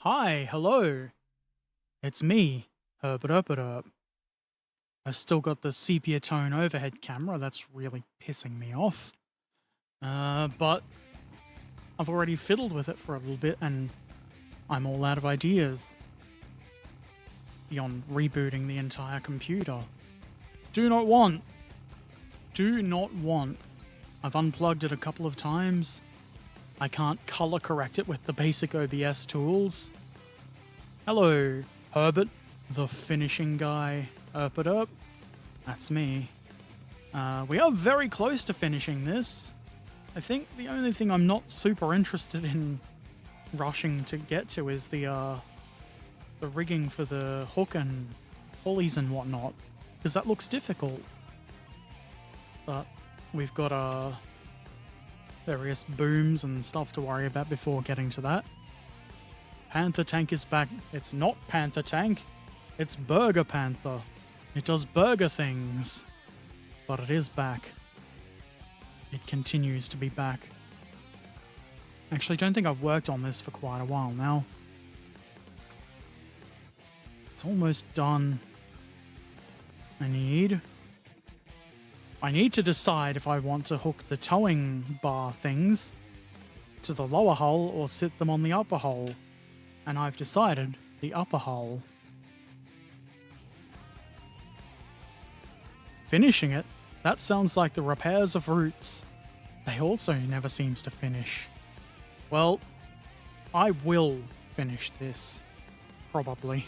Hi, hello. It's me, Herbert Erpaderp. I've still got the sepia tone overhead camera that's really pissing me off. But I've already fiddled with it for a little bit and I'm all out of ideas. Beyond rebooting the entire computer. Do not want. Do not want. I've unplugged it a couple of times. I can't color correct it with the basic OBS tools. Hello, Herbert, the finishing guy, Erpaderp. That's me. We are very close to finishing this. I think the only thing I'm not super interested in rushing to get to is the rigging for the hook and pulleys and whatnot, because that looks difficult. But we've got various booms and stuff to worry about before getting to that. Panther Tank is back. It's not Panther Tank. It's Bergepanther. It does burger things. But it is back. It continues to be back. Actually, I don't think I've worked on this for quite a while now. It's almost done. I need to decide if I want to hook the towing bar things to the lower hull or sit them on the upper hull. And I've decided the upper hull. Finishing it, that sounds like the repairs of Roots. They also never seems to finish. Well, I will finish this. Probably.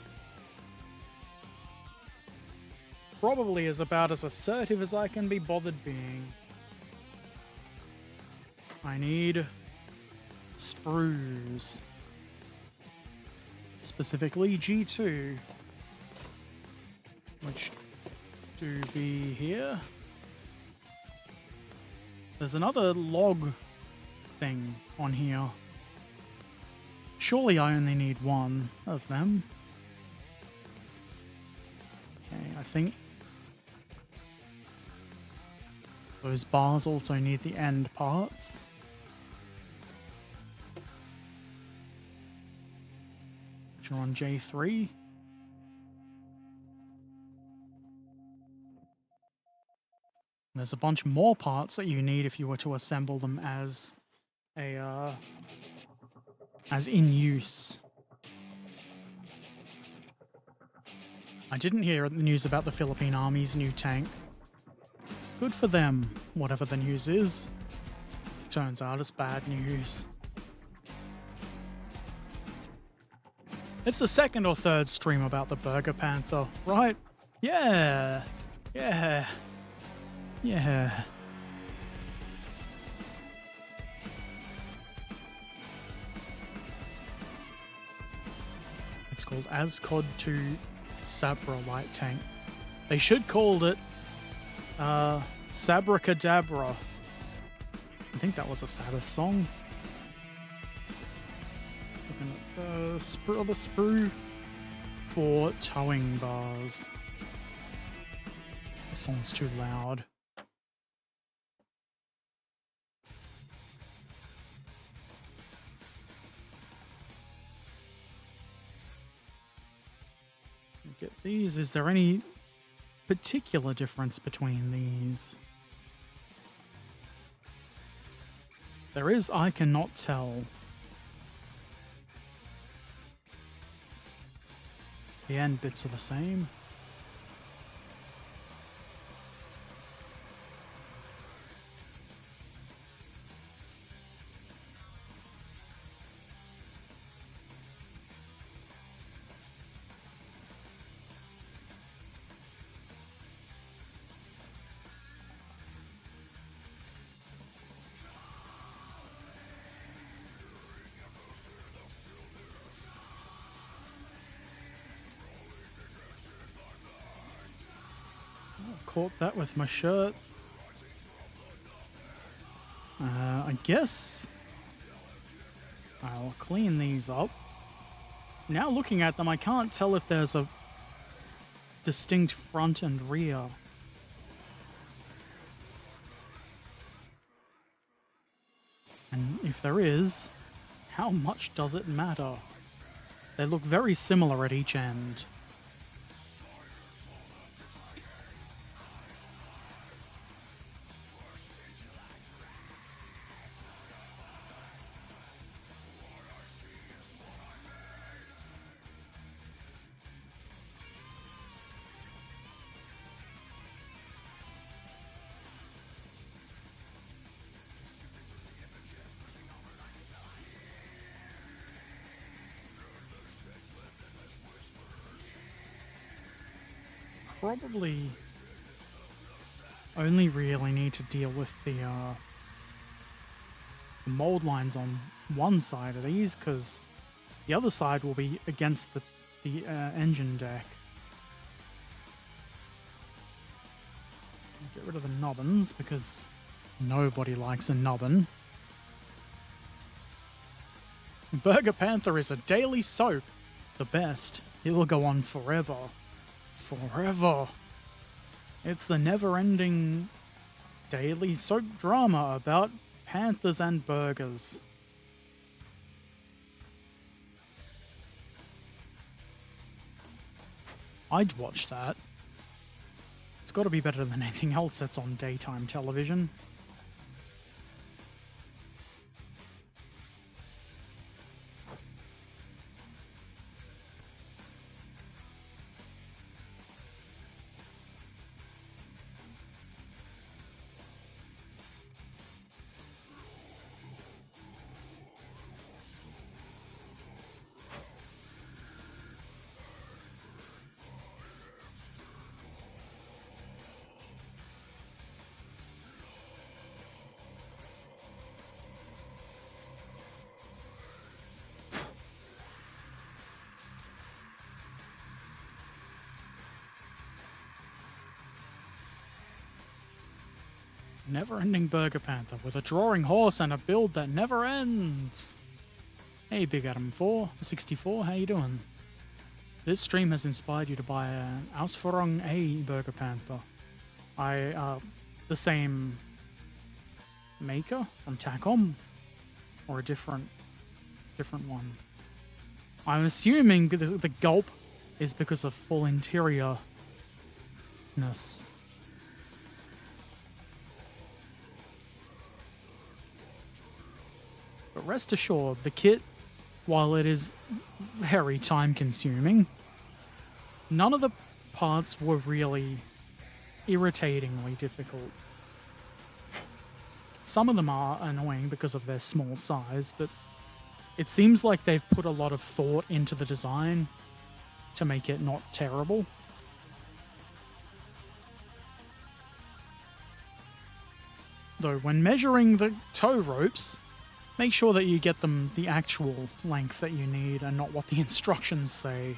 Probably is about as assertive as I can be bothered being. I need sprues. Specifically G2. Which do be here. There's another log thing on here. Surely I only need one of them. Okay, I think those bars also need the end parts. Which are on J3. There's a bunch more parts that you need if you were to assemble them as in use. I didn't hear the news about the Philippine Army's new tank. Good for them, whatever the news is. Turns out it's bad news. It's the second or third stream about the Bergepanther, right? Yeah. Yeah. Yeah. It's called Ascod 2 Sabra Light Tank. They should call it Sabracadabra. I think that was a Sabbath song. Looking at the sprue for towing bars. The song's too loud. Get these. Is there any particular difference between these? There is, I cannot tell. The end bits are the same. Caught that with my shirt. I guess I'll clean these up. Now looking at them, I can't tell if there's a distinct front and rear. And if there is, how much does it matter? They look very similar at each end. Probably only really need to deal with the mold lines on one side of these, because the other side will be against the engine deck. Get rid of the nubbins, because nobody likes a nubbin. Bergepanther is a daily soap. The best. It will go on forever. Forever. It's the never-ending daily soap drama about panthers and burgers. I'd watch that. It's got to be better than anything else that's on daytime television. Never-ending Bergepanther with a drawing horse and a build that never ends. Hey, Big Adam 64, how you doing? This stream has inspired you to buy an Ausführung A Bergepanther. The same maker from Takom, or a different one. I'm assuming the gulp is because of full interior-ness. But rest assured, the kit, while it is very time-consuming, none of the parts were really irritatingly difficult. Some of them are annoying because of their small size, but it seems like they've put a lot of thought into the design to make it not terrible. Though, when measuring the tow ropes, make sure that you get them the actual length that you need and not what the instructions say.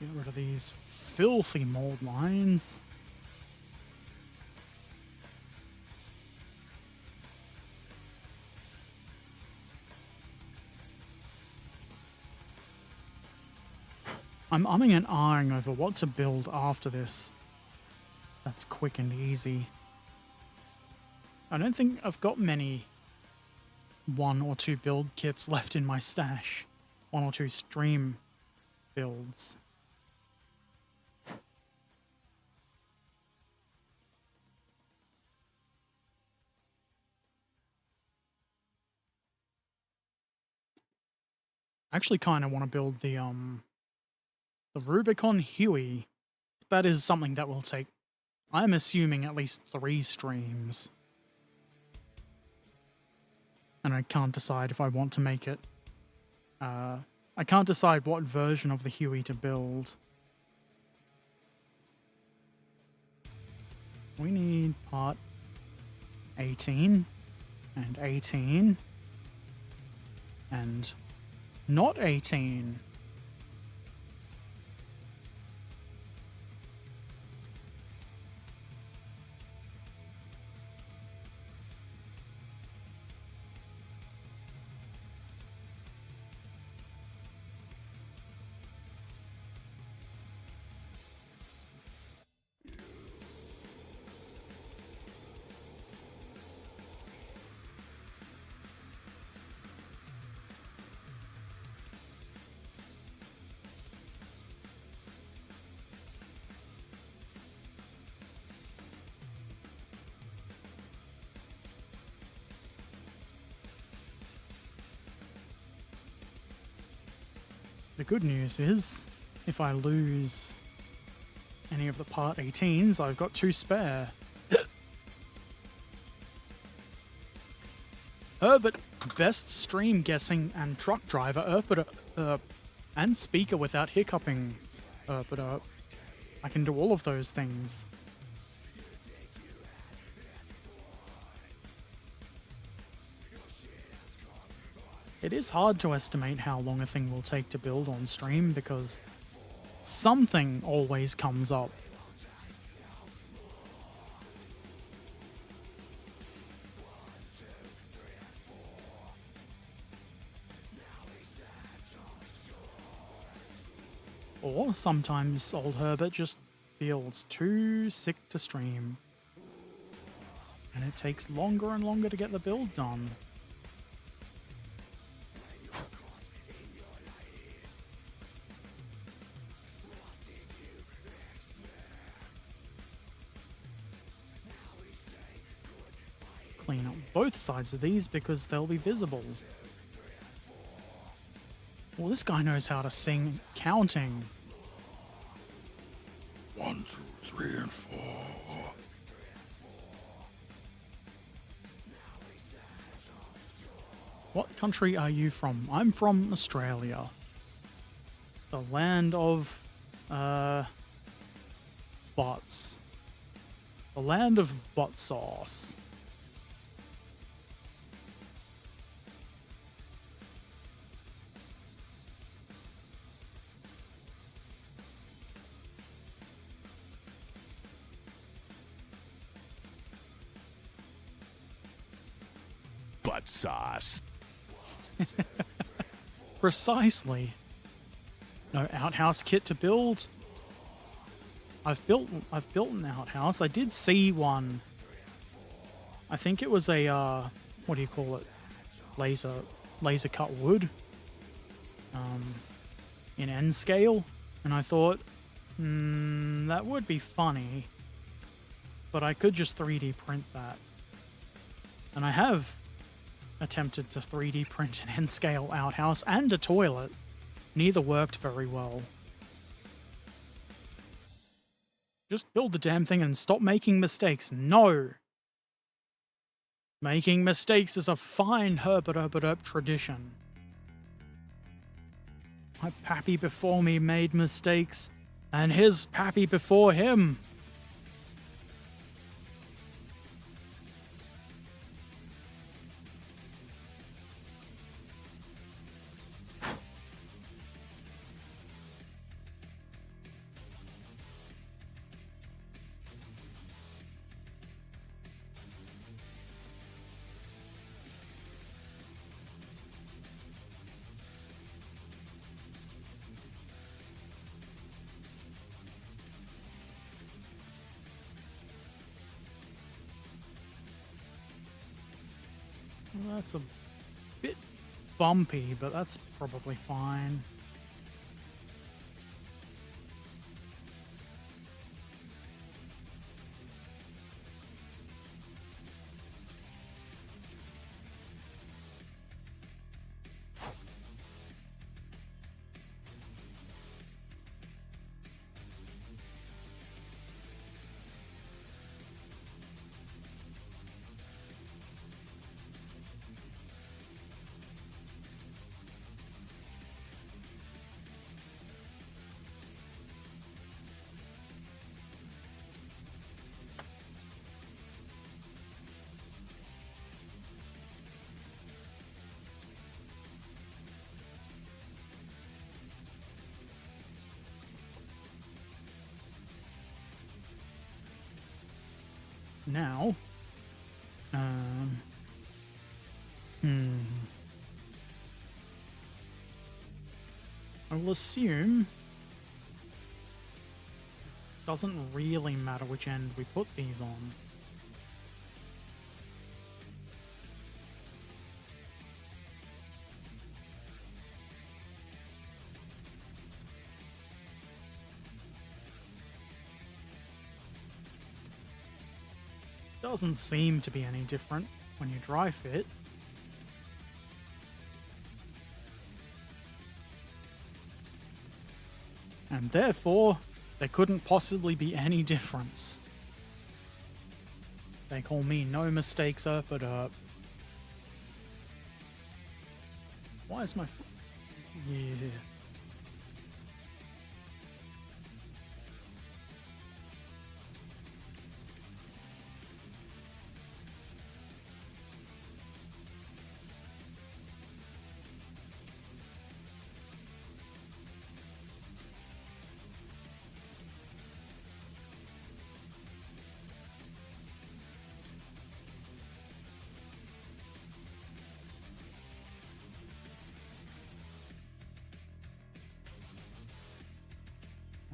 Get rid of these filthy mold lines. I'm umming and ahhing over what to build after this. That's quick and easy. I don't think I've got many 1 or 2 build kits left in my stash. 1 or 2 stream builds. I actually kind of want to build the Rubicon Huey. That is something that will take, I'm assuming, at least 3 streams. And I can't decide if I want to make it. I can't decide what version of the Huey to build. We need part 18 and 18 and not 18. The good news is, if I lose any of the part 18s, I've got 2 spare. Herbert, best stream guessing and truck driver, Erpaderp, and speaker without hiccuping, Erpaderp. I can do all of those things. It is hard to estimate how long a thing will take to build on stream because something always comes up. Or sometimes old Herbert just feels too sick to stream. And it takes longer and longer to get the build done. Clean up both sides of these because they'll be visible. Well, this guy knows how to sing counting. 1, 2, 3, and 4. What country are you from? I'm from Australia. The land of bots. The land of bot sauce. Butt sauce. Precisely. No outhouse kit to build. I've built an outhouse. I did see one. I think it was a what do you call it? Laser cut wood. In N scale, and I thought, that would be funny, but I could just 3D print that. And I have attempted to 3D print an N-scale outhouse and a toilet. Neither worked very well. Just build the damn thing and stop making mistakes. No! Making mistakes is a fine Herbert Erpaderp tradition. My pappy before me made mistakes, and his pappy before him. That's a bit bumpy, but that's probably fine. Now, I will assume doesn't really matter which end we put these on. Doesn't seem to be any different when you dry fit. And therefore, there couldn't possibly be any difference. They call me no mistakes Erpaderp. Why is my... Yeah.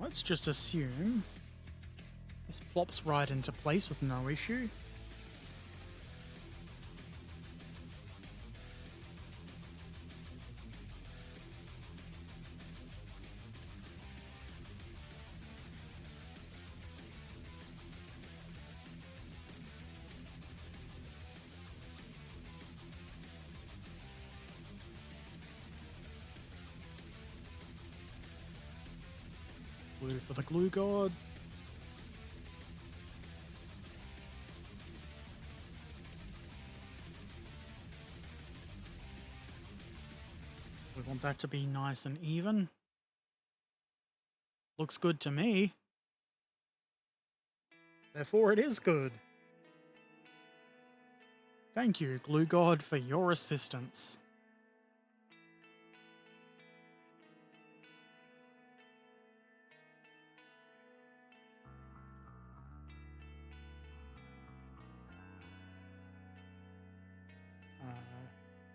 Let's just assume this plops right into place with no issue. Glue for the glue god. We want that to be nice and even. Looks good to me. Therefore it is good. Thank you, glue god, for your assistance.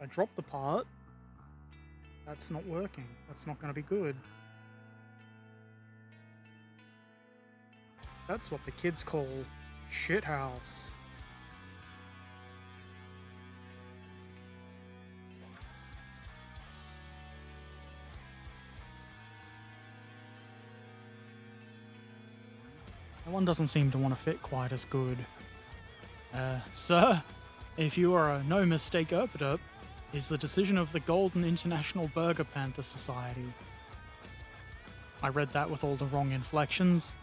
I dropped the part. That's not working. That's not going to be good. That's what the kids call shithouse. That one doesn't seem to want to fit quite as good. Sir, if you are a no mistake Erpaderp, is the decision of the Golden International Bergepanther Society. I read that with all the wrong inflections.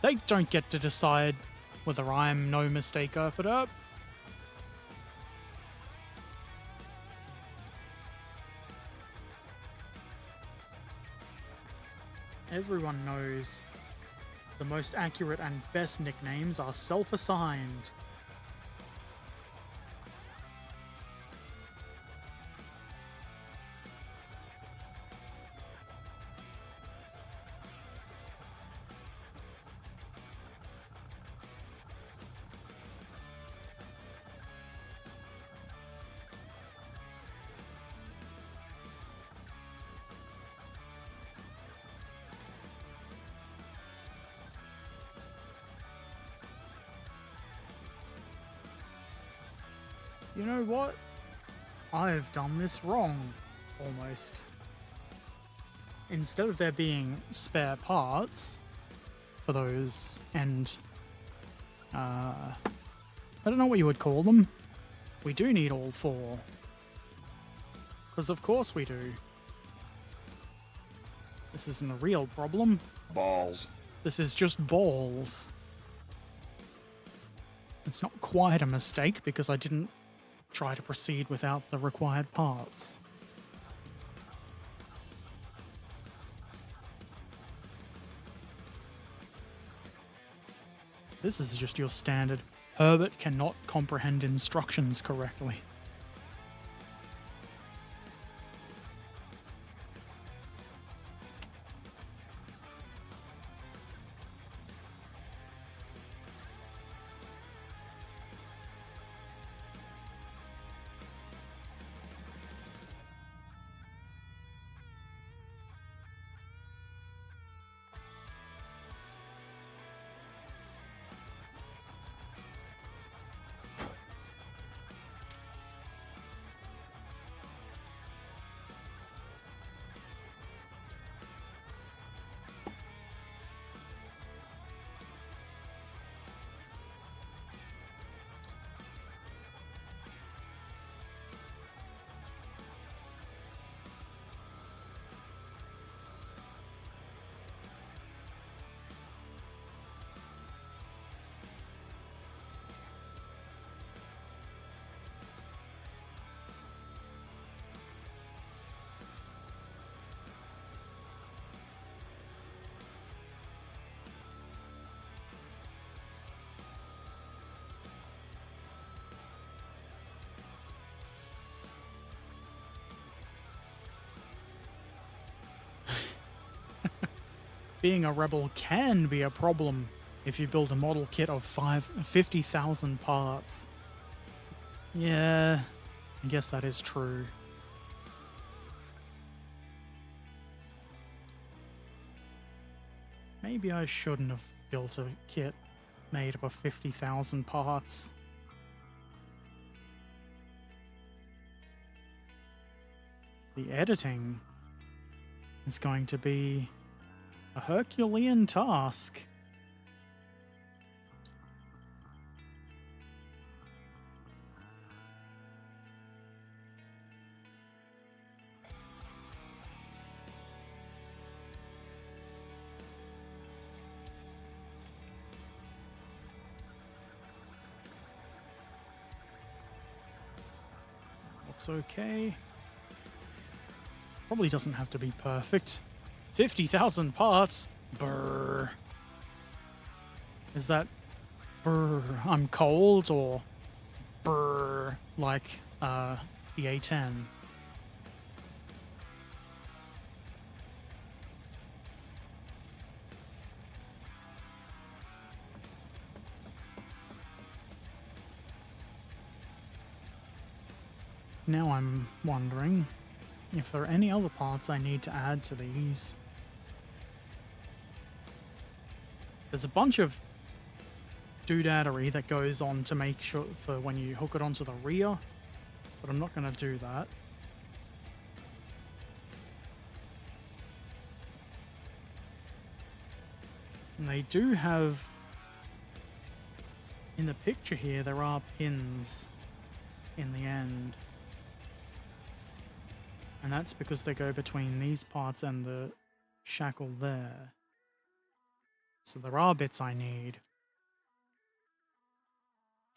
They don't get to decide whether I'm no mistake Erpaderp. Everyone knows the most accurate and best nicknames are self-assigned. You know what? I've done this wrong, almost. Instead of there being spare parts for those, and I don't know what you would call them. We do need all four. Because of course we do. This isn't a real problem. Balls. This is just balls. It's not quite a mistake because I didn't try to proceed without the required parts. This is just your standard. Herbert cannot comprehend instructions correctly. Being a rebel can be a problem if you build a model kit of 50,000 parts. Yeah, I guess that is true. Maybe I shouldn't have built a kit made up of 50,000 parts. The editing is going to be a Herculean task. Looks okay. Probably doesn't have to be perfect. 50,000 parts? Brr. Is that brr, I'm cold, or brr, like the A10? Now I'm wondering if there are any other parts I need to add to these. There's a bunch of doodadery that goes on to make sure for when you hook it onto the rear, but I'm not going to do that. And they do have, in the picture here, there are pins in the end. And that's because they go between these parts and the shackle there. So there are bits I need.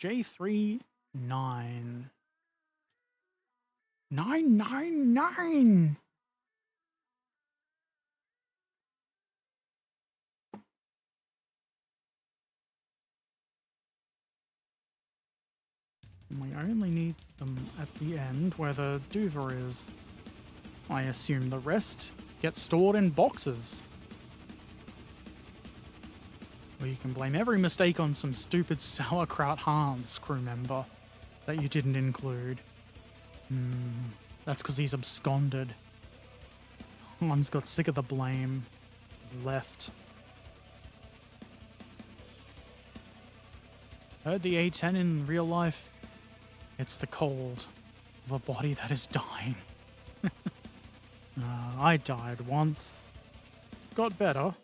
J3 9. 999! And we only need them at the end where the duver is. I assume the rest gets stored in boxes. Or you can blame every mistake on some stupid sauerkraut Hans crew member that you didn't include. That's because he's absconded. Hans got sick of the blame. Left. Heard the A10 in real life It's the cold of a body that is dying. I died once. Got better.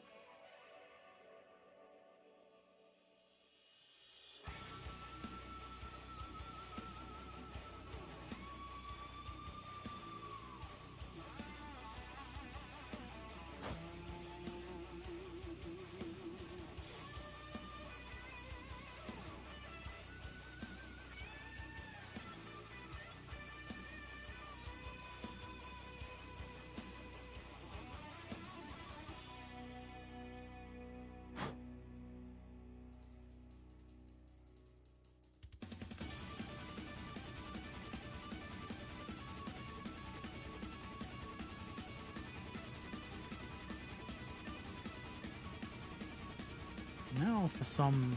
Now for some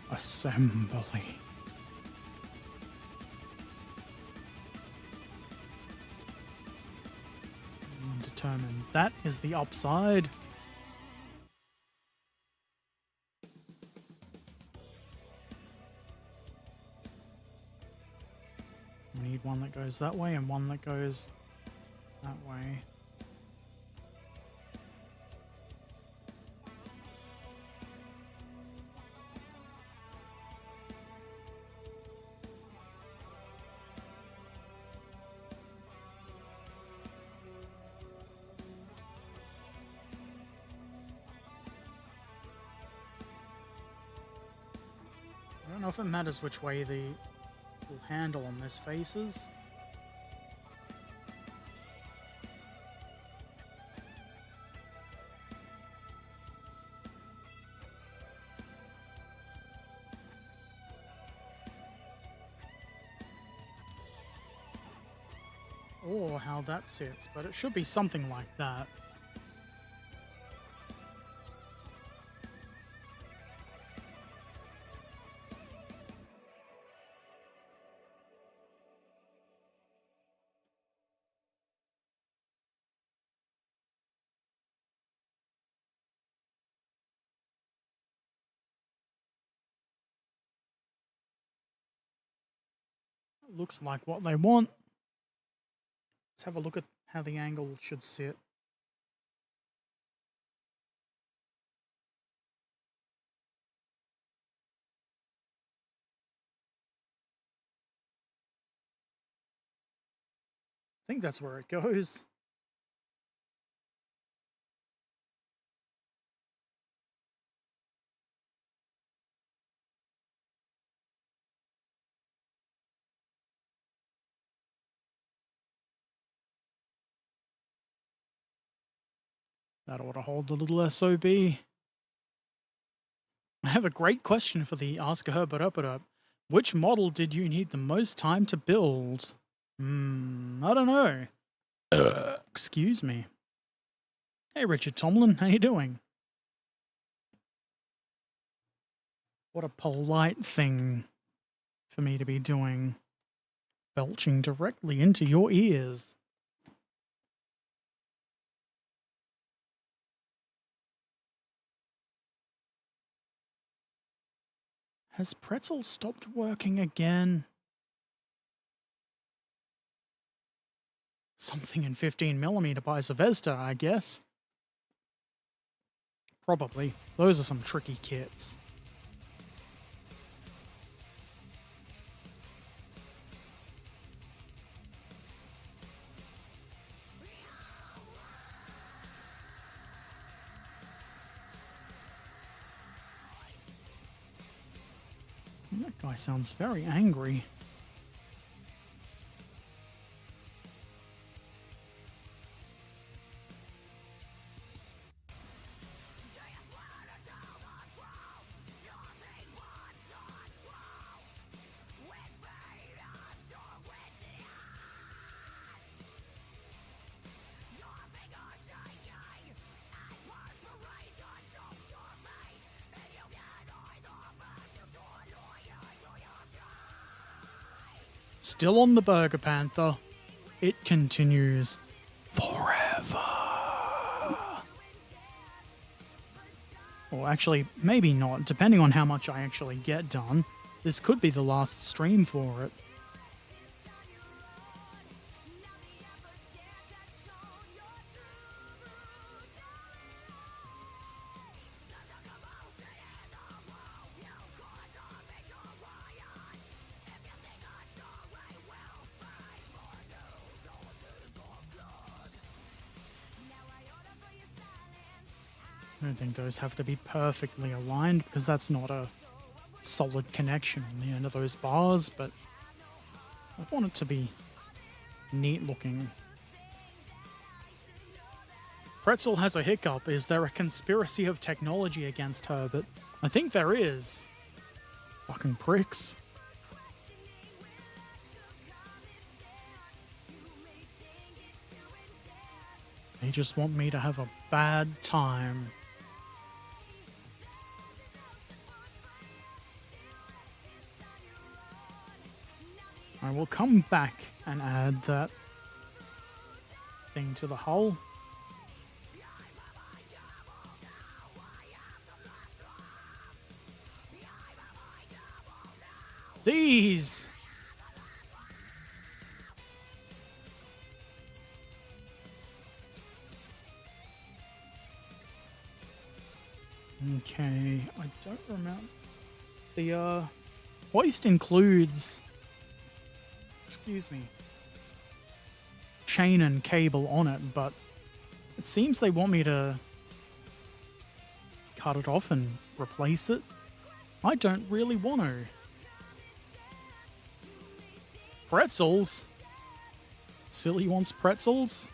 assembly. Determine that is the upside. We need one that goes that way and one that goes that way. I don't know if it matters which way the handle on this faces. Or how that sits, but it should be something like that. Looks like what they want. Let's have a look at how the angle should sit. I think that's where it goes. That ought to hold the little SOB. I have a great question for the Ask Herbert Erpaderp. Which model did you need the most time to build? I don't know. Excuse me. Hey, Richard Tomlin, how you doing? What a polite thing for me to be doing. Belching directly into your ears. Has Pretzel stopped working again? Something in 15mm by Sylvester, I guess. Probably. Those are some tricky kits. That guy sounds very angry. Still on the Bergepanther. It continues forever. Or actually, maybe not, depending on how much I actually get done. This could be the last stream for it. I don't think those have to be perfectly aligned because that's not a solid connection on the end of those bars, but I want it to be neat looking. Pretzel has a hiccup. Is there a conspiracy of technology against Herbert? I think there is. Fucking pricks. They just want me to have a bad time. I will come back and add that thing to the hull. These! Okay, I don't remember. The hoist includes, excuse me, chain and cable on it, but it seems they want me to cut it off and replace it. I don't really want to. Pretzels? Silly wants pretzels?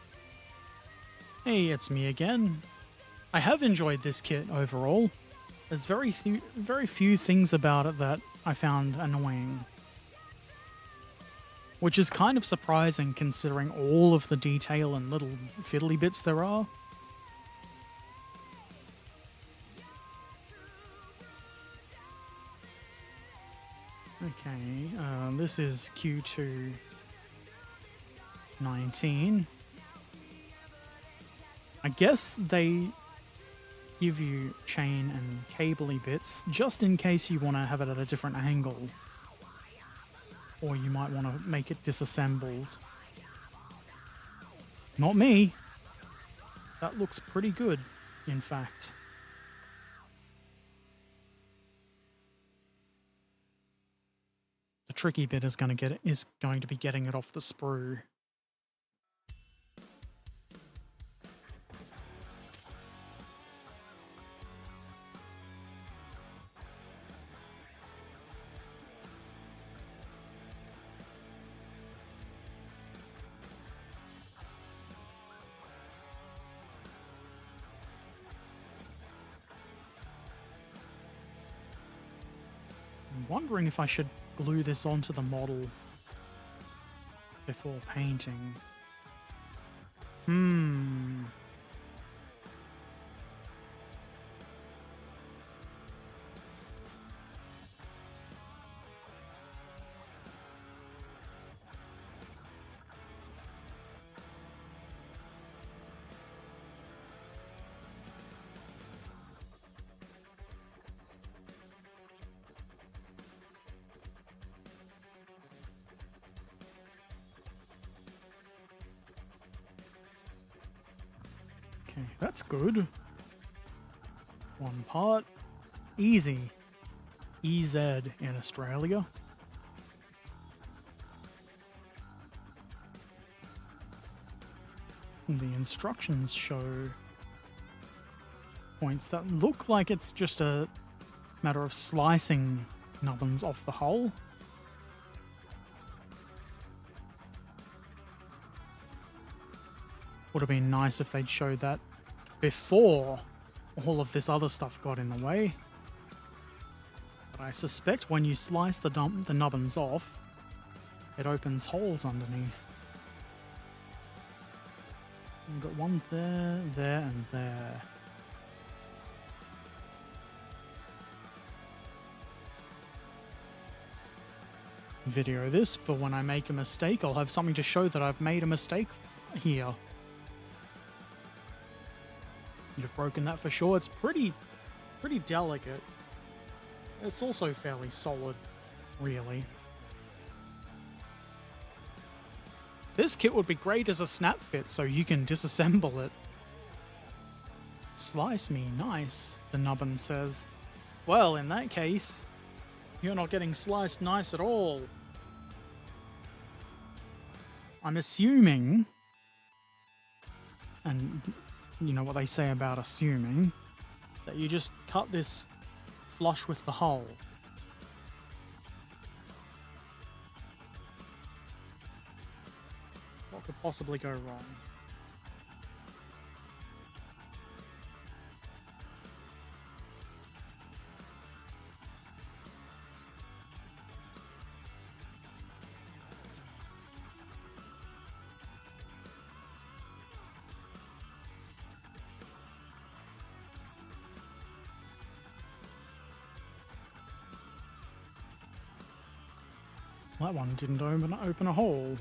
Hey, it's me again. I have enjoyed this kit overall. There's very few things about it that I found annoying. Which is kind of surprising considering all of the detail and little fiddly bits there are. Okay, this is Q2 19. I guess they give you chain and cabley bits just in case you want to have it at a different angle. Or you might want to make it disassembled. Not me. That looks pretty good, in fact. The tricky bit is going to be getting it off the sprue. I'm wondering if I should glue this onto the model before painting. Okay, that's good. One part. Easy. EZ in Australia. And the instructions show points that look like it's just a matter of slicing nubbins off the hull. Would have been nice if they'd showed that before all of this other stuff got in the way. But I suspect when you slice the nubbins off, it opens holes underneath. We've got one there, there, and there. Video this for when I make a mistake. I'll have something to show that I've made a mistake here. You've broken that for sure. It's pretty delicate. It's also fairly solid. really. This kit would be great as a snap fit, so you can disassemble it. Slice me, nice, the nubbin says. Well, in that case, you're not getting sliced nice at all. I'm assuming, and you know what they say about assuming, that you just cut this flush with the hole. What could possibly go wrong? That one didn't open a hole.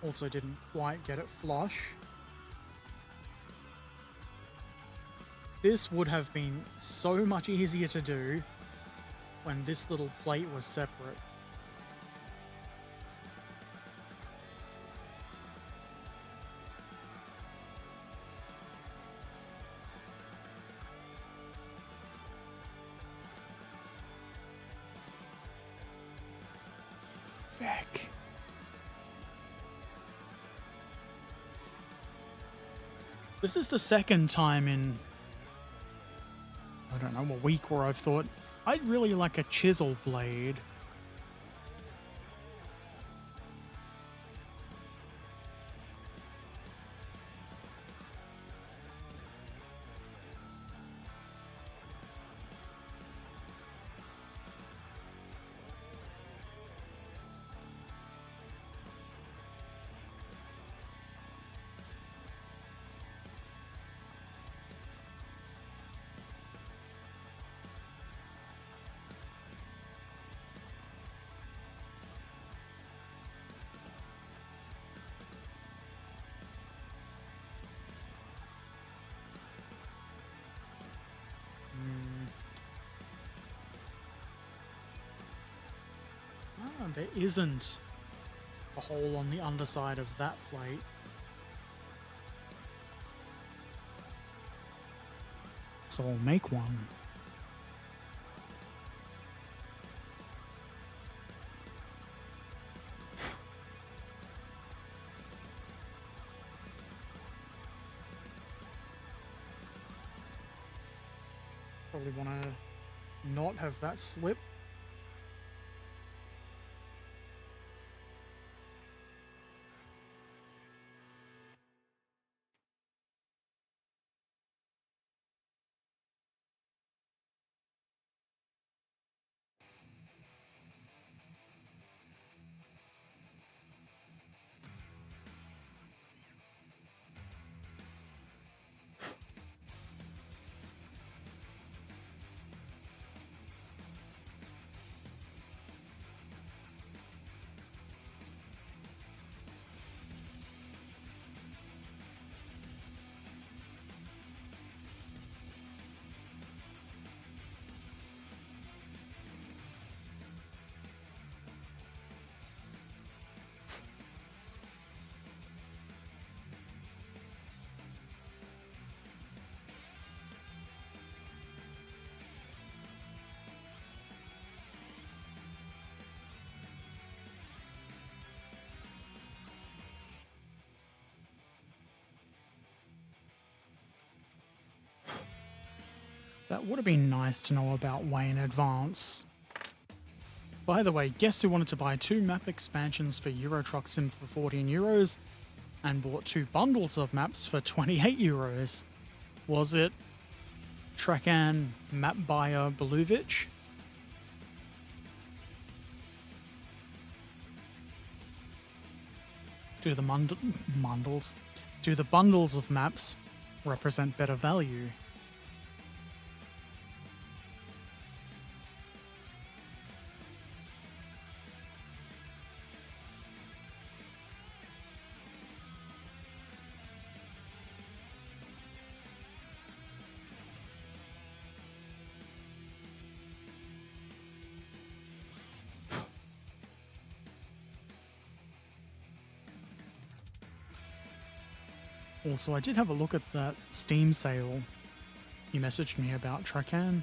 Also didn't quite get it flush. This would have been so much easier to do when this little plate was separate. Feck. This is the second time in, I don't know, a week where I've thought, I'd really like a chisel blade. There isn't a hole on the underside of that plate. So I'll make one. Probably want to not have that slip. That would have been nice to know about way in advance. By the way, guess who wanted to buy 2 map expansions for Euro Truck Sim for 14 euros and bought 2 bundles of maps for 28 euros? Was it Trekan map buyer Beluvic? Do the do the bundles of maps represent better value? Also, I did have a look at that Steam sale you messaged me about, Trakan.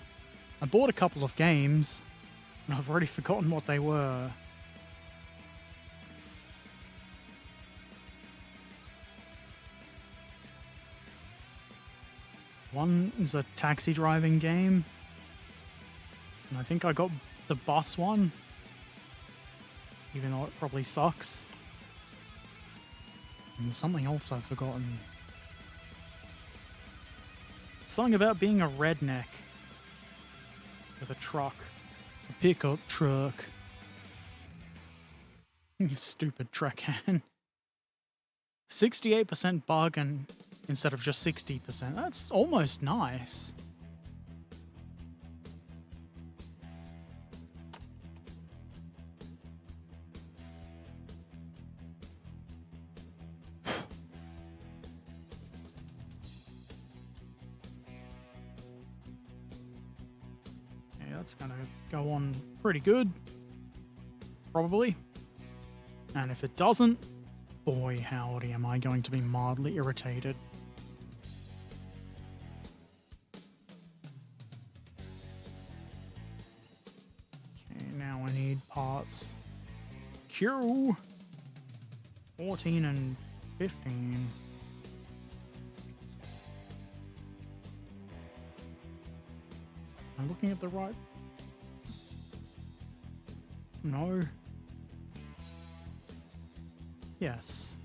I bought a couple of games, and I've already forgotten what they were. One is a taxi driving game, and I think I got the bus one, even though it probably sucks. And something else I've forgotten. Something about being a redneck with a truck. A pickup truck. You stupid Trakan. 68% bargain instead of just 60%. That's almost nice. That's gonna go on pretty good, probably. And if it doesn't, boy howdy am I going to be mildly irritated. Okay, now I need parts Q 14 and 15. Am I looking at the right? No. Yes.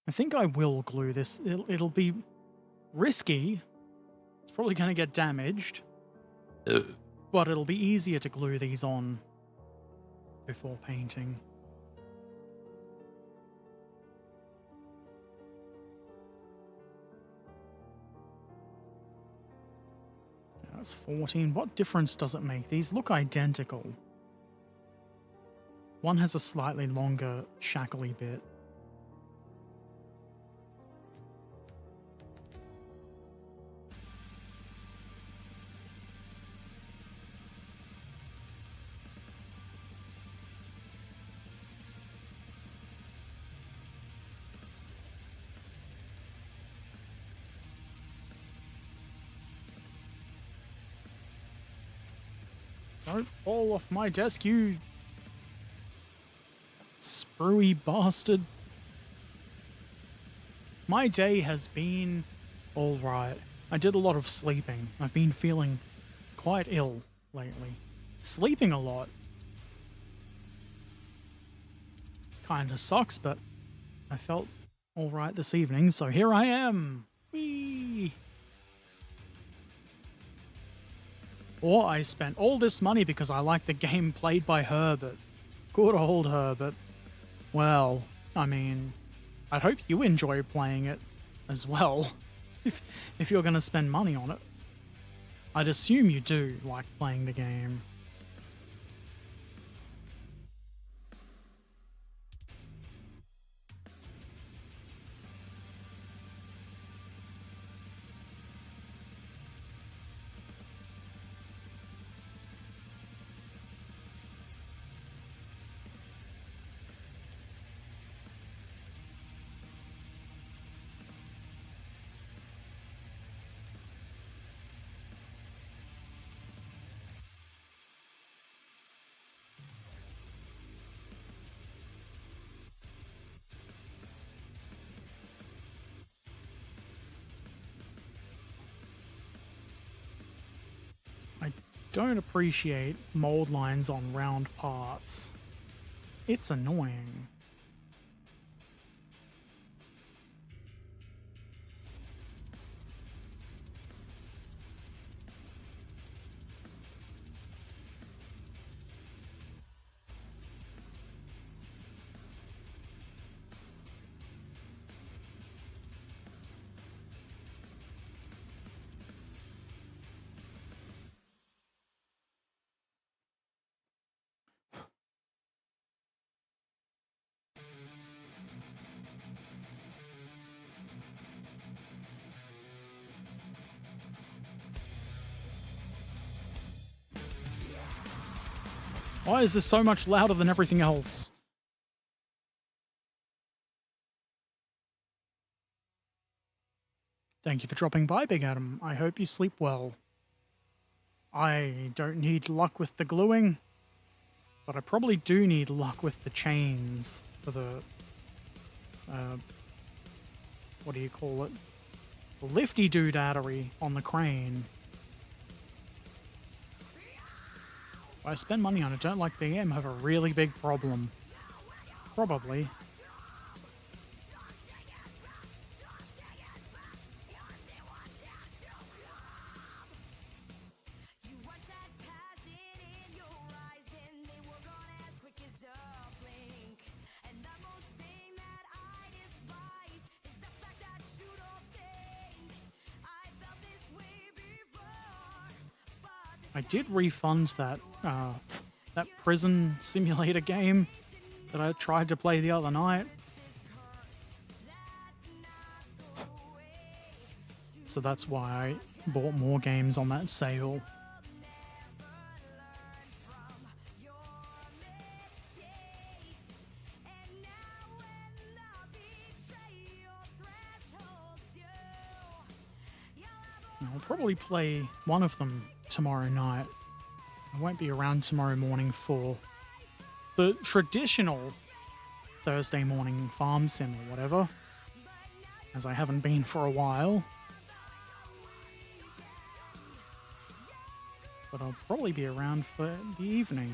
I think I will glue this. It'll be risky. It's probably going to get damaged. But it'll be easier to glue these on before painting. That's 14. What difference does it make? These look identical. One has a slightly longer shackly bit. Don't fall off my desk, you sprewy bastard. My day has been alright. I did a lot of sleeping. I've been feeling quite ill lately. Sleeping a lot kinda sucks, but I felt alright this evening, so here I am. Whee! Or I spent all this money because I like the game played by Herbert. Good old Herbert. Well, I mean, I'd hope you enjoy playing it as well, if you're going to spend money on it. I'd assume you do like playing the game. I don't appreciate mold lines on round parts. It's annoying. Why is this so much louder than everything else? Thank you for dropping by, Big Adam. I hope you sleep well. I don't need luck with the gluing, but I probably do need luck with the chains for the, what do you call it? The lifty doodadery on the crane. If I spend money on it, don't like Big M, have a really big problem. Probably. I did refund that that prison simulator game that I tried to play the other night. So that's why I bought more games on that sale. I'll probably play one of them tomorrow night. I won't be around tomorrow morning for the traditional Thursday morning farm sim or whatever, as I haven't been for a while. But I'll probably be around for the evening.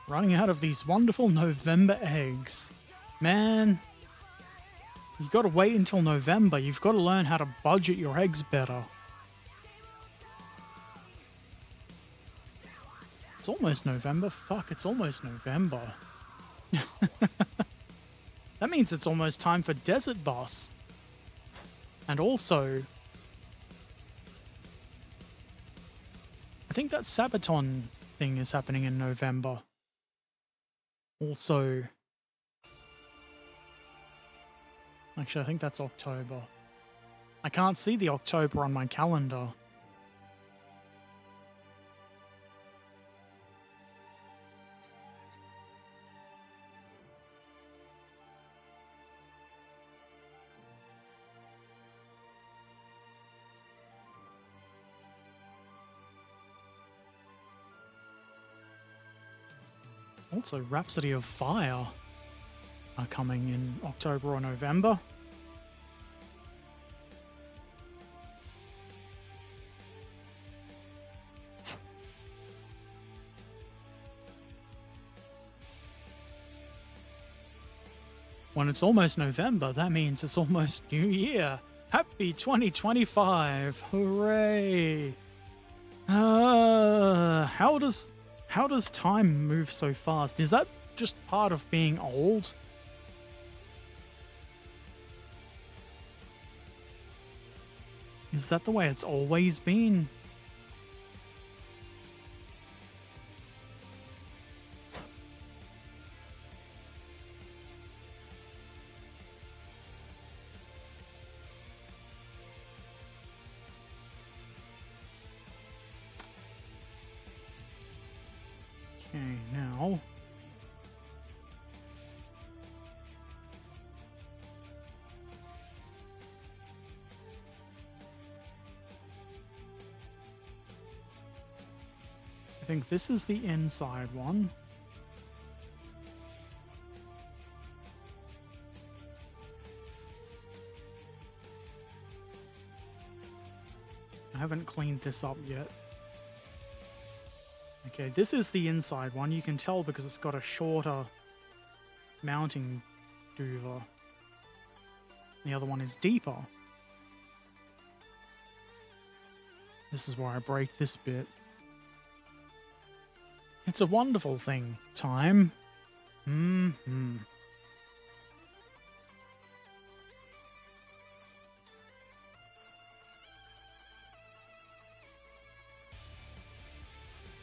Running out of these wonderful November eggs. Man, you gotta wait until November. You've got to learn how to budget your eggs better. It's almost November. Fuck, it's almost November. That means it's almost time for Desert Bus. And also, I think that Sabaton thing is happening in November. Also, actually, I think that's October. I can't see the October on my calendar. Also, Rhapsody of Fire are coming in October or November. When it's almost November, that means it's almost New Year. Happy 2025! Hooray! How does time move so fast? Is that just part of being old? Is that the way it's always been? I think this is the inside one. I haven't cleaned this up yet. Okay, this is the inside one. You can tell because it's got a shorter mounting duva. The other one is deeper. This is where I break this bit. It's a wonderful thing. Time. Mm-hmm.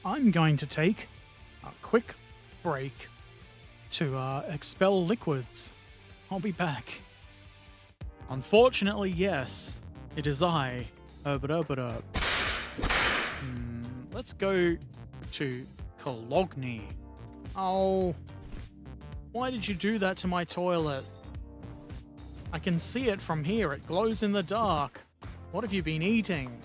I'm going to take a quick break to expel liquids. I'll be back. Unfortunately, yes, it is I, Herbert Erpaderp. Let's go to Cologne. Oh, why did you do that to my toilet? I can see it from here. It glows in the dark. What have you been eating?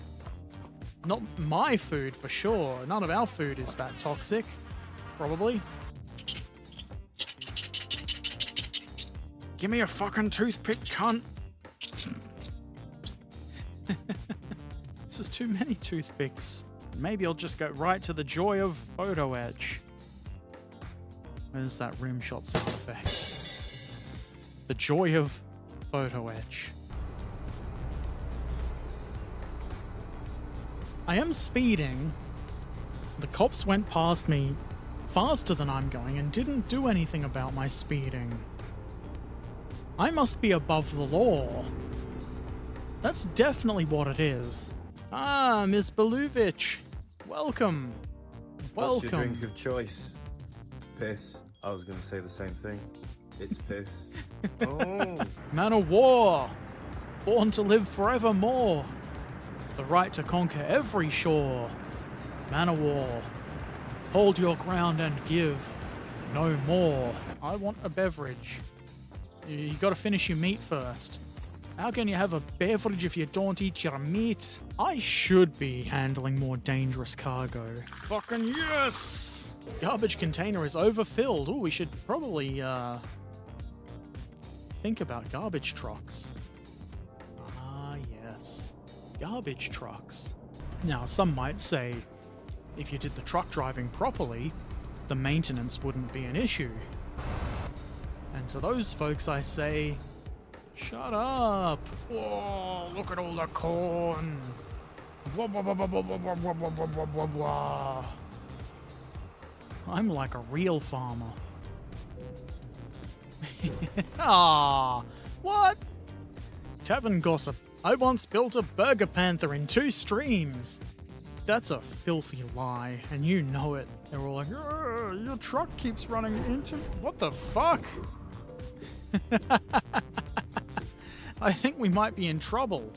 Not my food, for sure. None of our food is that toxic. Probably. Give me a fucking toothpick, cunt. This is too many toothpicks. Maybe I'll just go right to the joy of photo etch. Where's that rim shot sound effect? The joy of photo etch. I am speeding. The cops went past me faster than I'm going and didn't do anything about my speeding. I must be above the law. That's definitely what it is. Ah, Miss Beluvich. Welcome. Welcome. What's your drink of choice? Piss. I was going to say the same thing. It's piss. Oh. Man of war. Born to live forevermore. The right to conquer every shore. Man of war. Hold your ground and give no more. I want a beverage. You gotta finish your meat first. How can you have a beverage if you don't eat your meat? I should be handling more dangerous cargo. Fucking yes! Garbage container is overfilled. Oh, we should probably, think about garbage trucks. Ah, yes. Garbage trucks. Now, some might say, if you did the truck driving properly, the maintenance wouldn't be an issue. And to those folks I say, shut up! Whoa, look at all the corn! Wah, wah, wah, wah, wah, wah, wah, wah, wah, wah, wah. I'm like a real farmer. Ah, what? Tavern gossip. I once built a Bergepanther in 2 streams. That's a filthy lie, and you know it. They're all like, your truck keeps running into... What the fuck? I think we might be in trouble.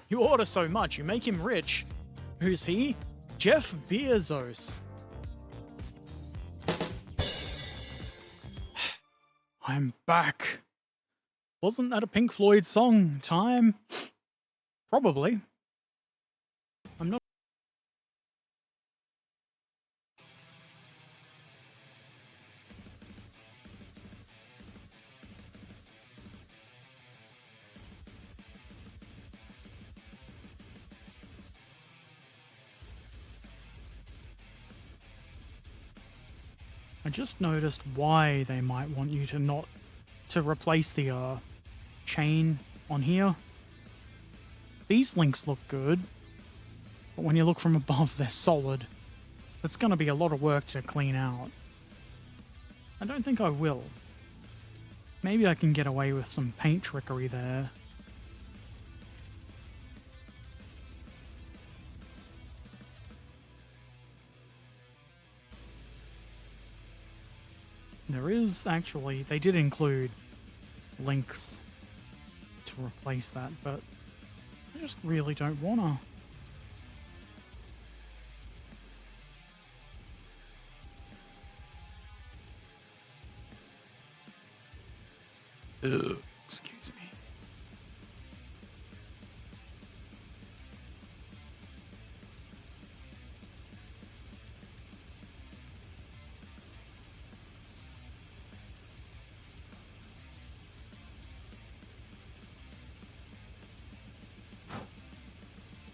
You order so much, you make him rich. Who's he? Jeff Bezos. I'm back. Wasn't that a Pink Floyd song? Time? Probably. I'm not... I just noticed why they might want you to replace the chain on here. These links look good, but when you look from above, they're solid. It's going to be a lot of work to clean out. I don't think I will. Maybe I can get away with some paint trickery there. There is actually, they did include links to replace that, but I just really don't wanna. Ugh, excuse me.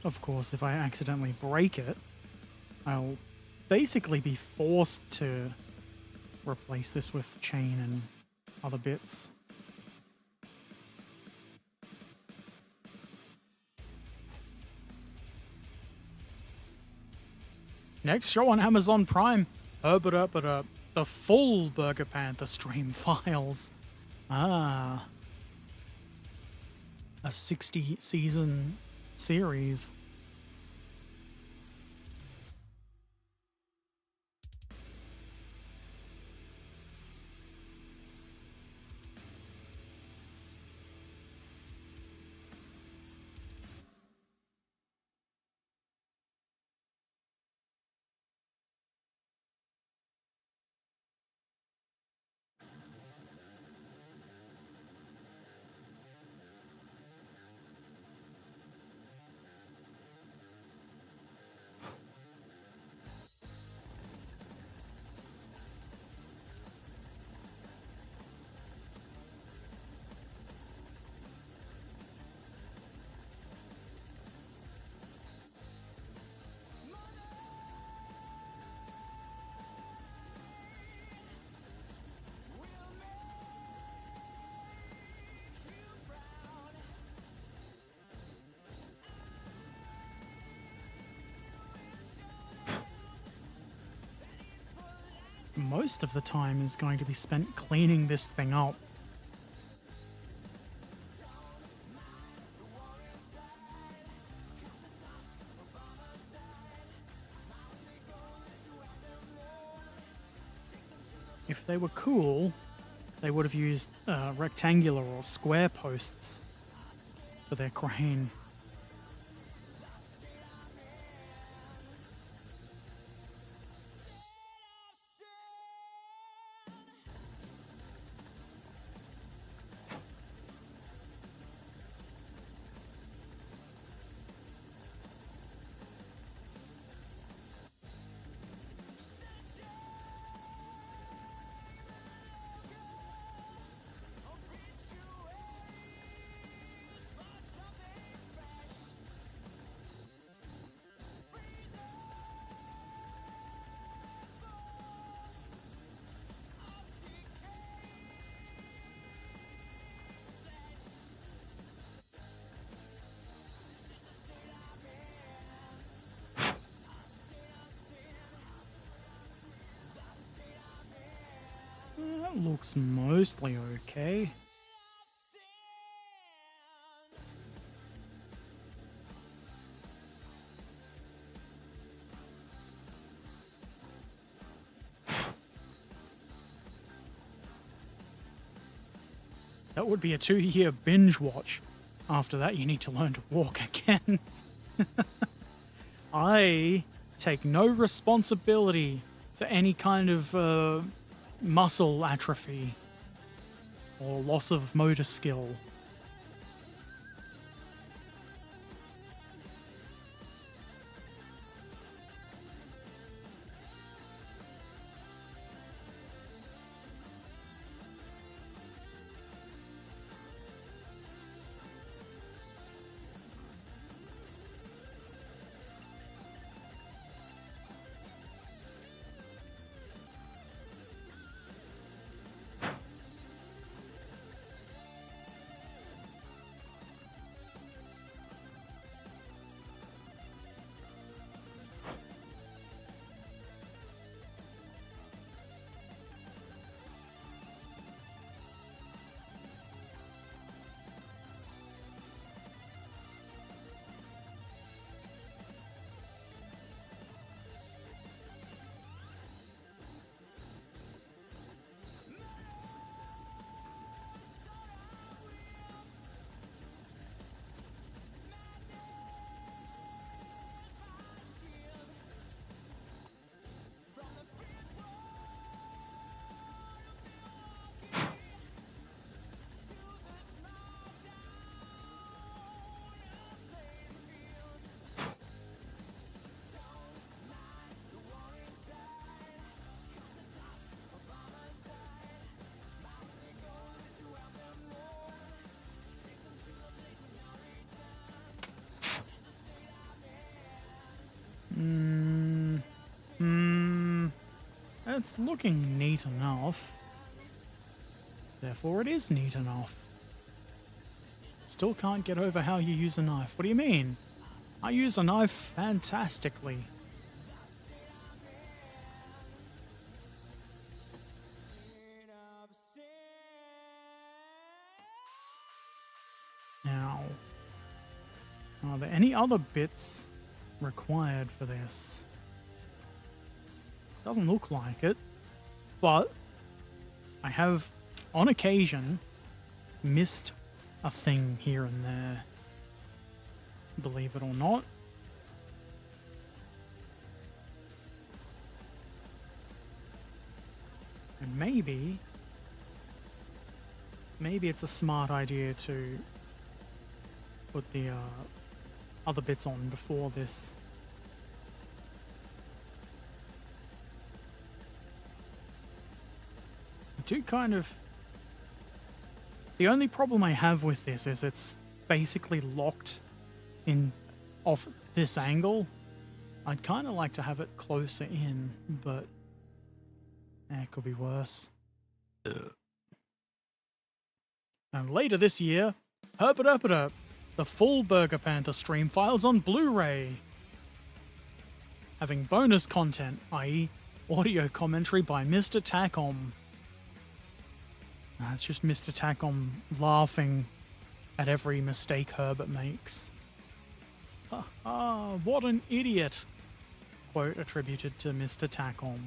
Of course, if I accidentally break it, I'll basically be forced to replace this with chain and other bits. Next show on Amazon Prime, Herbert Erpaderp, the full Bergepanther stream files. Ah. A 60-season series. Most of the time is going to be spent cleaning this thing up. If they were cool, they would have used rectangular or square posts for their crane. That looks mostly okay. That would be a 2-year binge watch. After that, you need to learn to walk again. I take no responsibility for any kind of muscle atrophy or loss of motor skill. It's looking neat enough. Therefore, it is neat enough. Still can't get over how you use a knife. What do you mean? I use a knife fantastically. Now, are there any other bits required for this? Doesn't look like it, but I have, on occasion, missed a thing here and there. Believe it or not. And maybe it's a smart idea to put the other bits on before this. I do kind of... The only problem I have with this is it's basically locked in off this angle. I'd kind of like to have it closer in, but it could be worse. And later this year, Herbert Erpaderp, the full Bergepanther stream files on Blu-ray, having bonus content, i.e. audio commentary by Mr. Takom. It's just Mr. Takom laughing at every mistake Herbert makes. What an idiot! Quote attributed to Mr. Takom.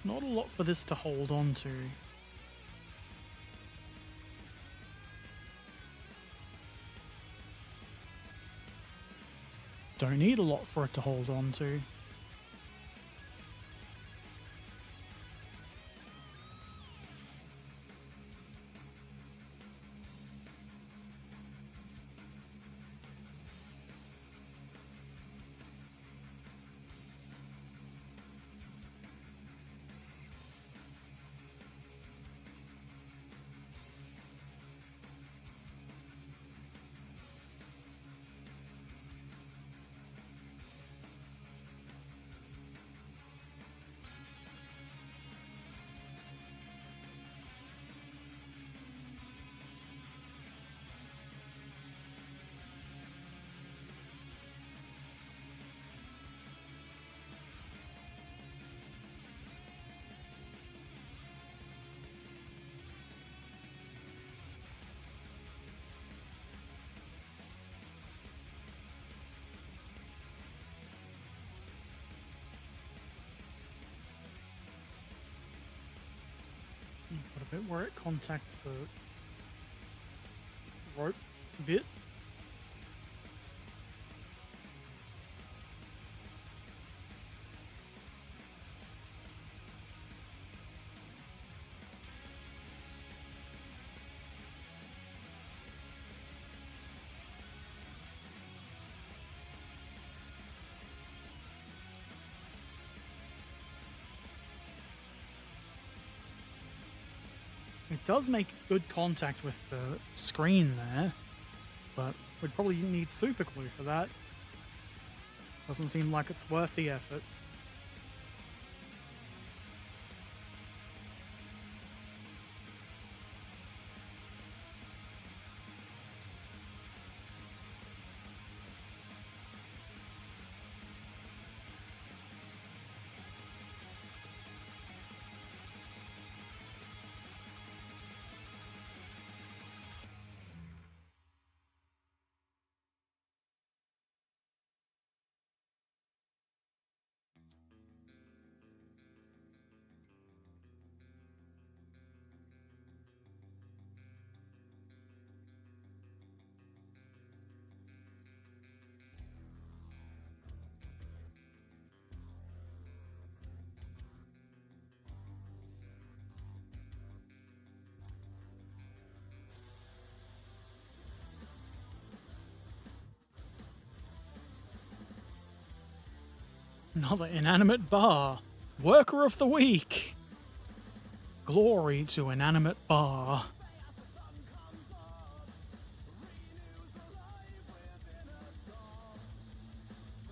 Not a lot for this to hold on to. Don't need a lot for it to hold on to. Put a bit where it contacts the rope bit. It does make good contact with the screen there, but we'd probably need super glue for that. Doesn't seem like it's worth the effort. Another inanimate bar. Worker of the week. Glory to inanimate bar.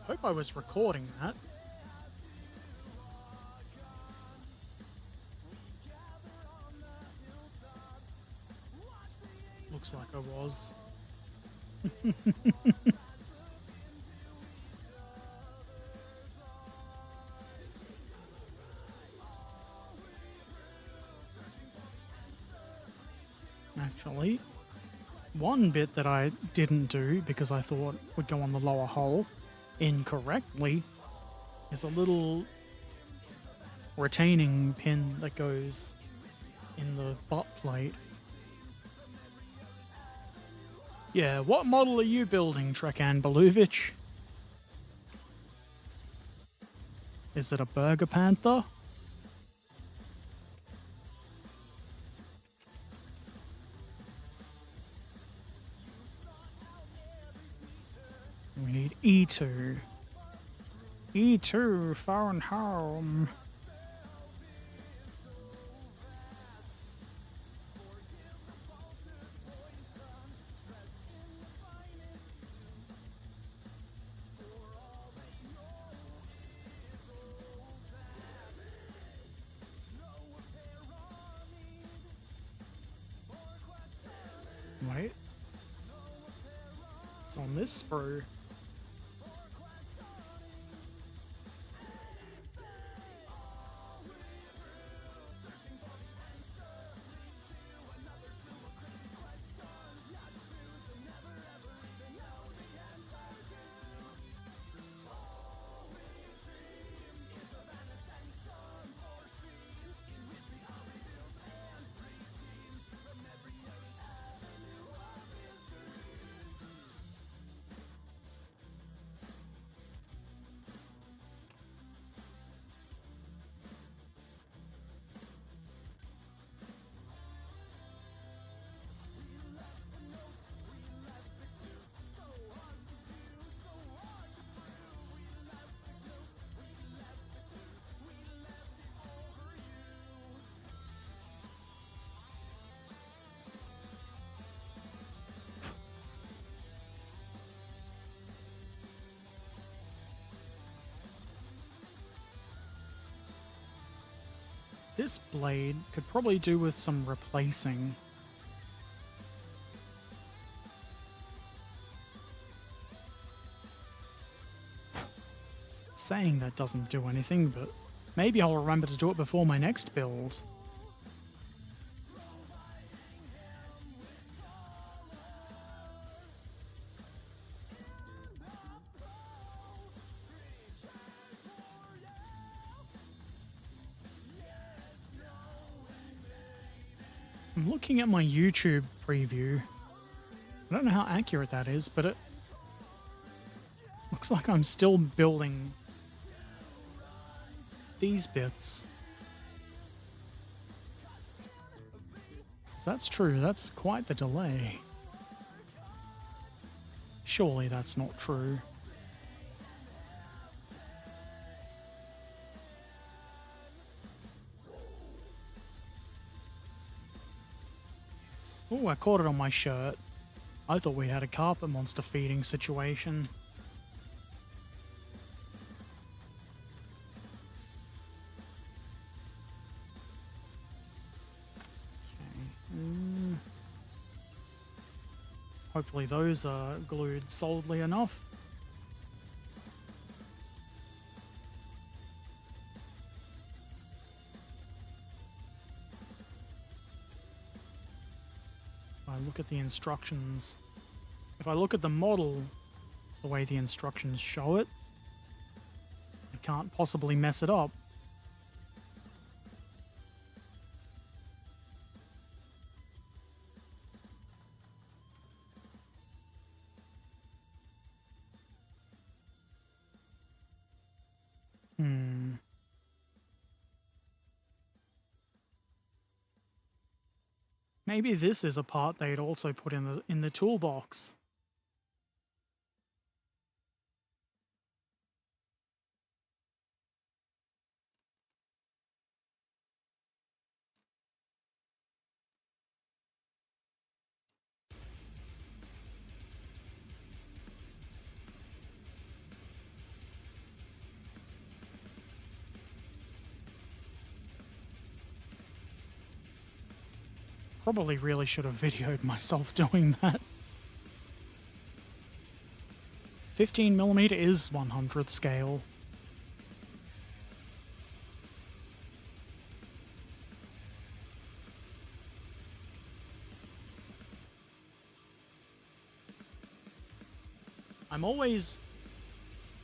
Hope I was recording that. Looks like I was. Actually, one bit that I didn't do because I thought would go on the lower hull incorrectly is a little retaining pin that goes in the butt plate. Yeah, what model are you building, Takom Bergepanther? Is it a Bergepanther? We need E2. E2, far and home. Wait. It's on this sprue. This blade could probably do with some replacing. Saying that doesn't do anything, but maybe I'll remember to do it before my next build. I'm looking at my YouTube preview. I don't know how accurate that is, but it looks like I'm still building these bits. If that's true, that's quite the delay. Surely that's not true. Oh, I caught it on my shirt. I thought we had a carpet monster feeding situation. Okay. Hopefully those are glued solidly enough. Look at the instructions. If I look at the model, the way the instructions show it, I can't possibly mess it up. Maybe this is a part they'd also put in the toolbox. probably really should have videoed myself doing that. 15mm is 100 scale. I'm always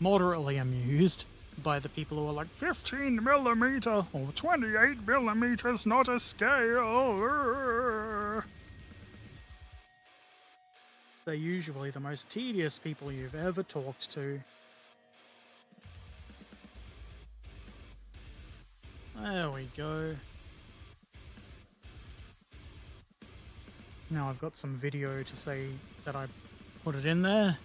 moderately amused by the people who are like, 15mm or 28mm is not a scale. They're usually the most tedious people you've ever talked to. There we go. Now I've got some video to say that I put it in there.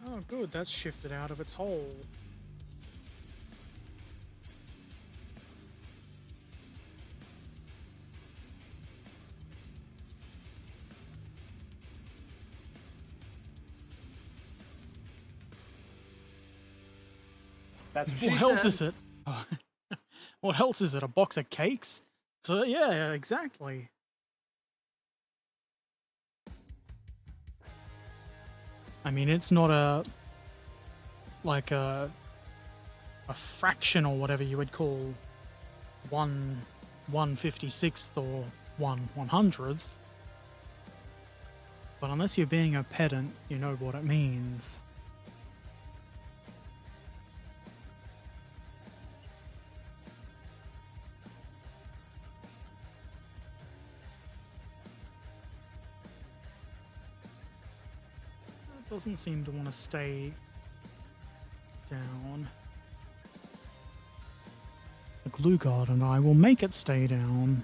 Oh good, that's shifted out of its hole. That's what she What else said. is it? What else is it? A box of cakes? So yeah, exactly. I mean, it's not a like a fraction or whatever you would call 1/56th or 1/100th. But unless you're being a pedant, you know what it means. It doesn't seem to want to stay down. The glue guard and I will make it stay down.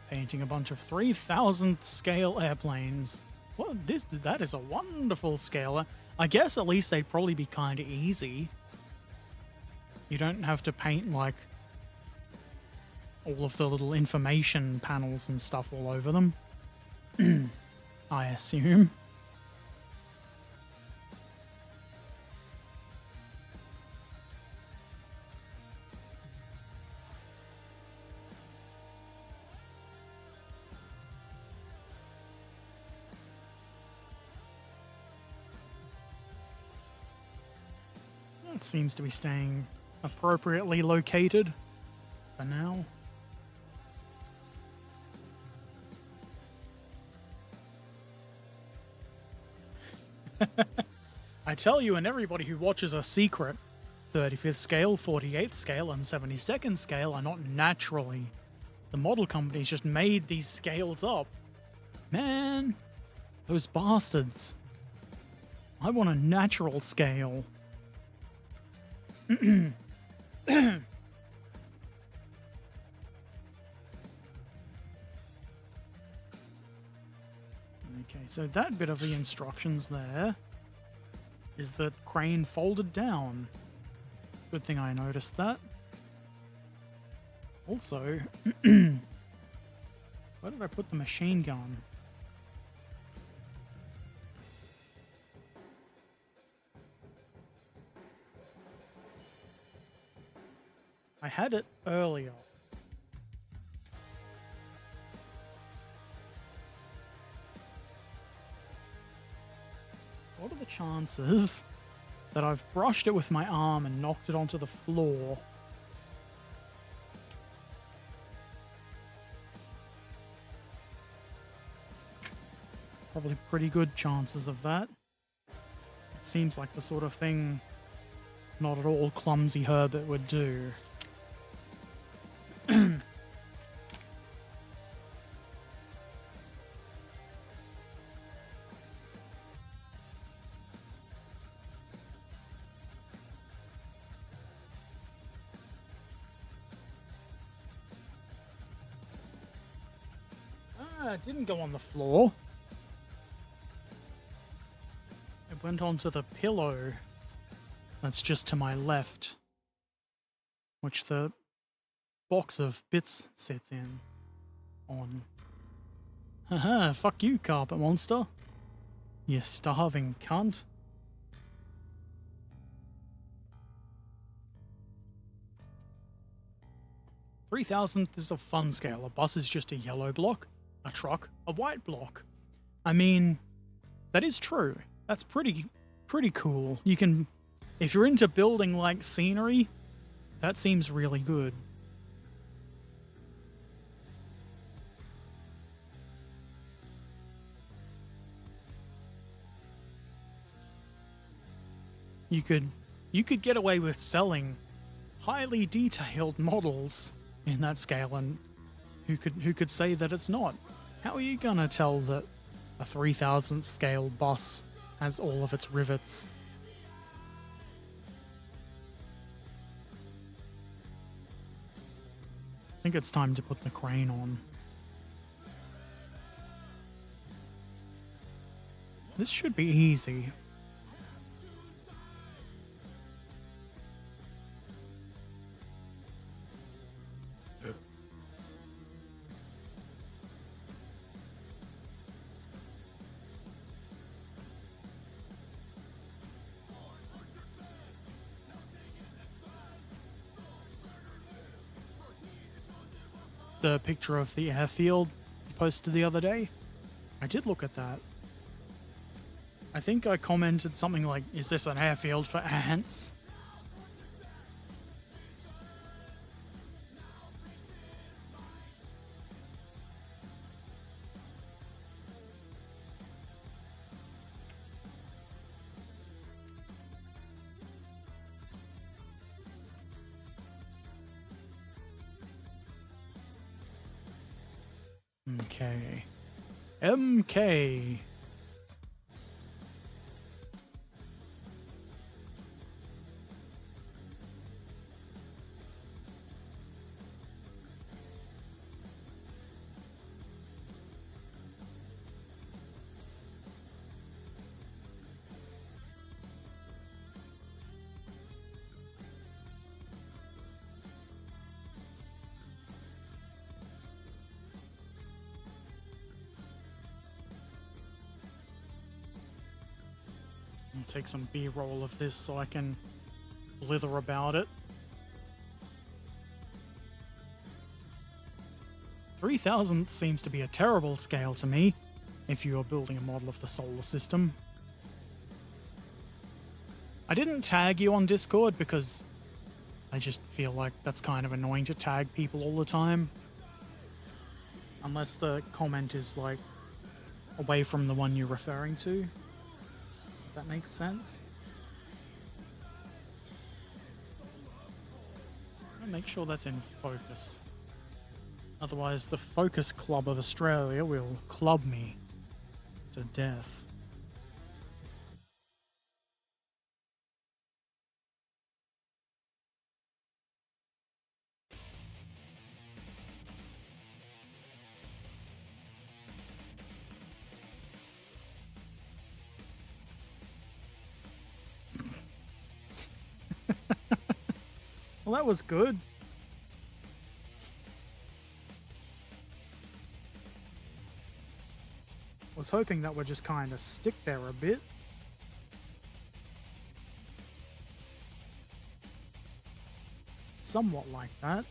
Painting a bunch of 3,000th scale airplanes. Well, that is a wonderful scale. I guess at least they'd probably be kind of easy. You don't have to paint like all of the little information panels and stuff all over them. I assume. It seems to be staying appropriately located for now. I tell you and everybody who watches a secret, 35th scale, 48th scale, and 72nd scale are not naturally. The model companies just made these scales up. Man, those bastards. I want a natural scale. Okay, so that bit of the instructions there is the crane folded down. Good thing I noticed that. Also, where did I put the machine gun? I had it earlier. What are the chances that I've brushed it with my arm and knocked it onto the floor. Probably pretty good chances of that. It seems like the sort of thing not at all clumsy Herbert would do. It didn't go on the floor. It went onto the pillow that's just to my left, which the box of bits sits in on. Haha, fuck you, carpet monster. You starving cunt. $3,000 is a fun scale. A bus is just a yellow block, a truck, a white block. I mean, that is true. That's pretty cool. You can, if you're into building like scenery, that seems really good. You could get away with selling highly detailed models in that scale, and who could say that it's not? How are you gonna tell that a 3000 scale bus has all of its rivets? I think it's time to put the crane on. This should be easy. The picture of the airfield you posted the other day, I did look at that. I think I commented something like, is this an airfield for ants? Okay. MK. I'll take some B-roll of this so I can blither about it. 3000 seems to be a terrible scale to me if you are building a model of the solar system. I didn't tag you on Discord because I just feel like that's kind of annoying to tag people all the time. Unless the comment is like away from the one you're referring to. If that makes sense. I'll make sure that's in focus. Otherwise, the Focus Club of Australia will club me to death. Well, that was good. Was hoping that would just kind of stick there a bit. Somewhat like that.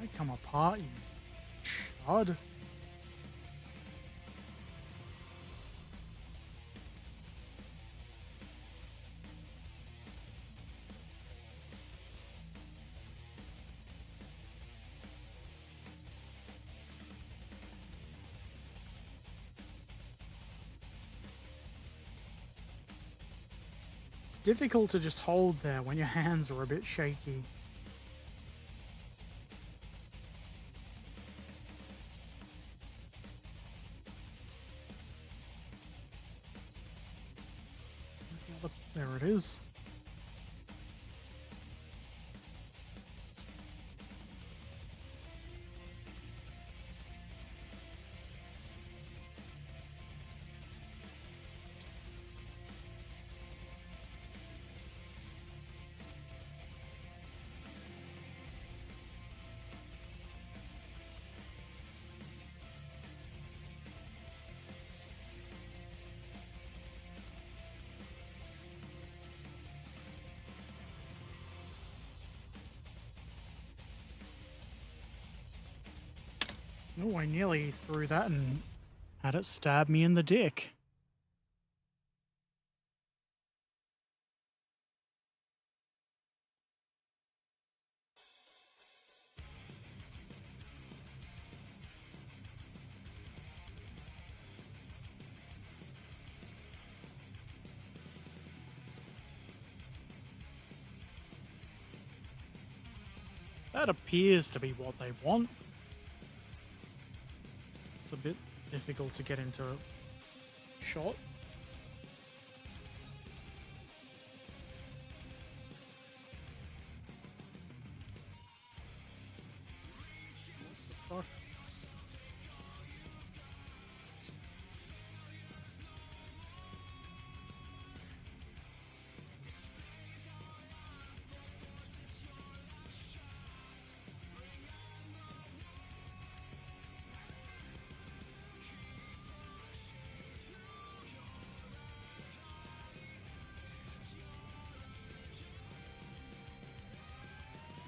Don't come apart, you chud. It's difficult to just hold there when your hands are a bit shaky. There it is. Oh, I nearly threw that and had it stab me in the dick. That appears to be what they want. It's a bit difficult to get into a shot. What the fuck?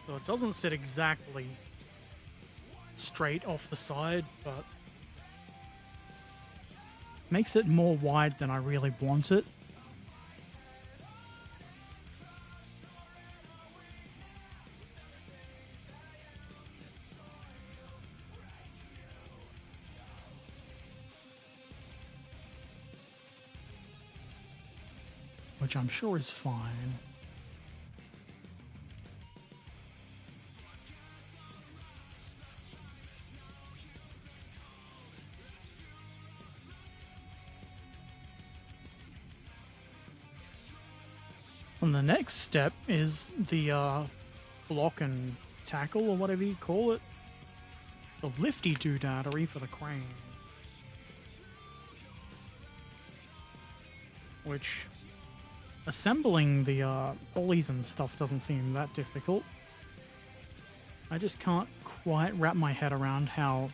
So it doesn't sit exactly straight off the side, but makes it more wide than I really want it. Which I'm sure is fine. And the next step is the block and tackle, or whatever you call it. The lifty doodadery for the crane. Which, assembling the pulleys and stuff doesn't seem that difficult. I just can't quite wrap my head around how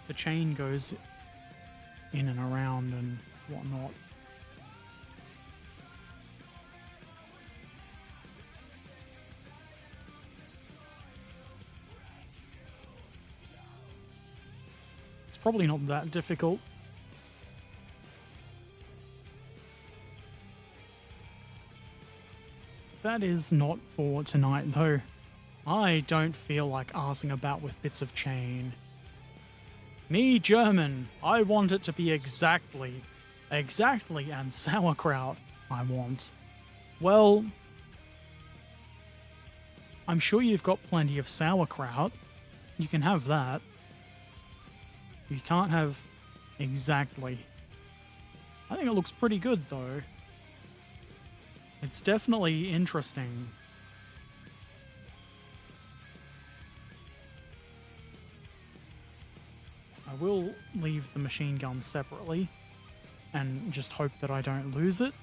the chain goes in and around and whatnot. It's probably not that difficult. That is not for tonight, though. I don't feel like arsing about with bits of chain. Me, German, I want it to be exactly, and sauerkraut I want. Well, I'm sure you've got plenty of sauerkraut. You can have that. You can't have exactly. I think it looks pretty good, though. It's definitely interesting. I will leave the machine gun separately and just hope that I don't lose it.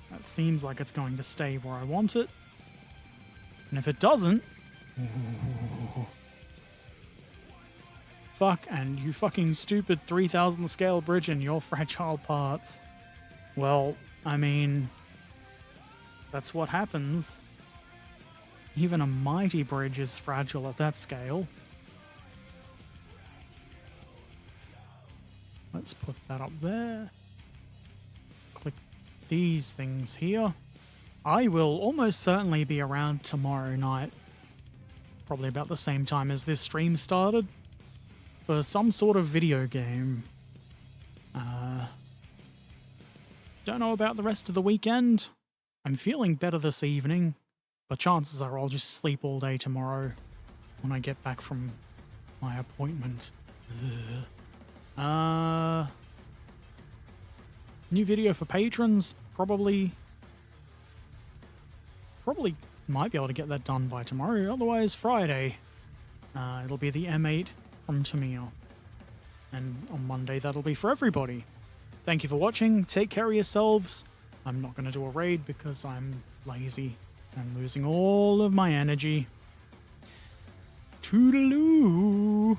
That seems like it's going to stay where I want it. And if it doesn't... Fuck, and you fucking stupid 3000 scale bridge and your fragile parts. Well, I mean... That's what happens. Even a mighty bridge is fragile at that scale. Let's put that up there. Click these things here. I will almost certainly be around tomorrow night, probably about the same time as this stream started, for some sort of video game. Don't know about the rest of the weekend. I'm feeling better this evening, but chances are I'll just sleep all day tomorrow when I get back from my appointment. New video for patrons, probably might be able to get that done by tomorrow, otherwise Friday. It'll be the M8 from Tamiya. And on Monday that'll be for everybody. Thank you for watching, take care of yourselves. I'm not going to do a raid because I'm lazy and losing all of my energy. Toodaloo!